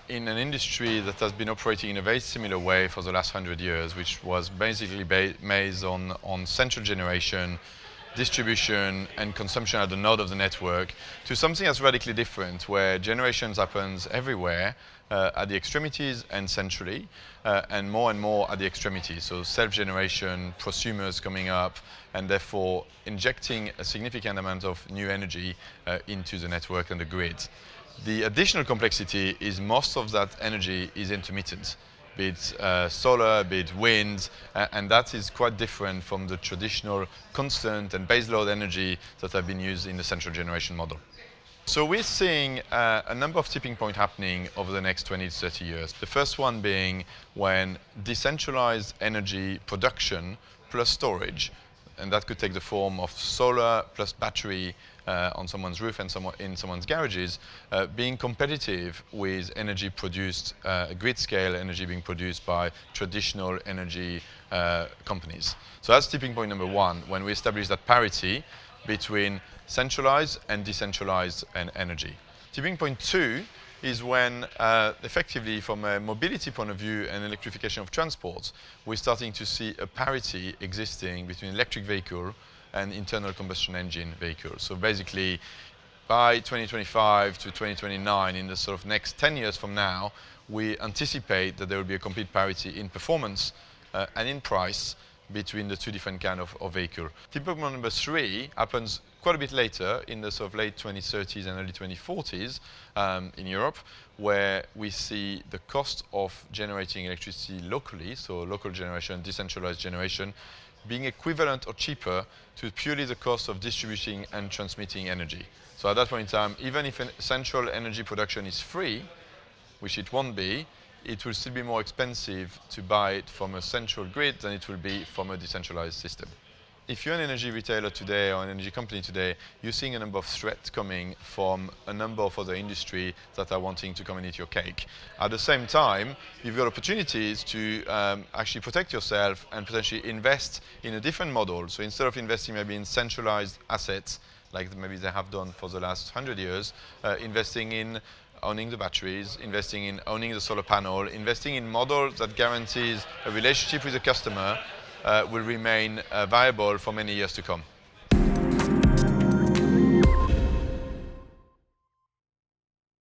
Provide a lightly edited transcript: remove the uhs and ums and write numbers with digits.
in an industry that has been operating in a very similar way for the last 100 years, which was basically based on central generation, distribution and consumption at the node of the network, to something that's radically different, where generation happens everywhere, at the extremities and centrally, and more at the extremities. So self-generation, prosumers coming up, and therefore injecting a significant amount of new energy into the network and the grid. The additional complexity is most of that energy is intermittent, be it solar, be it wind, and that is quite different from the traditional constant and baseload energy that have been used in the central generation model. So we're seeing a number of tipping points happening over the next 20 to 30 years. The first one being when decentralized energy production plus storage, and that could take the form of solar plus battery on someone's roof and in someone's garages, being competitive with energy produced, grid scale energy being produced by traditional energy companies. So that's tipping point number one, when we establish that parity between centralized and decentralized energy. Tipping point two is when, effectively, from a mobility point of view and electrification of transport, we're starting to see a parity existing between electric vehicle and internal combustion engine vehicles. So basically, by 2025 to 2029, in the sort of next 10 years from now, we anticipate that there will be a complete parity in performance and in price between the two different kind of vehicle. Tipping point number three happens quite a bit later, in the sort of late 2030s and early 2040s in Europe, where we see the cost of generating electricity locally, so local generation, decentralized generation, being equivalent or cheaper to purely the cost of distributing and transmitting energy. So at that point in time, even if central energy production is free, which it won't be, it will still be more expensive to buy it from a central grid than it will be from a decentralized system. If you're an energy retailer today or an energy company today, you're seeing a number of threats coming from a number of other industries that are wanting to come and eat your cake. At the same time, you've got opportunities to actually protect yourself and potentially invest in a different model. So instead of investing maybe in centralized assets, like maybe they have done for the last 100 years, investing in owning the batteries, investing in owning the solar panel, investing in models that guarantees a relationship with the customer will remain viable for many years to come.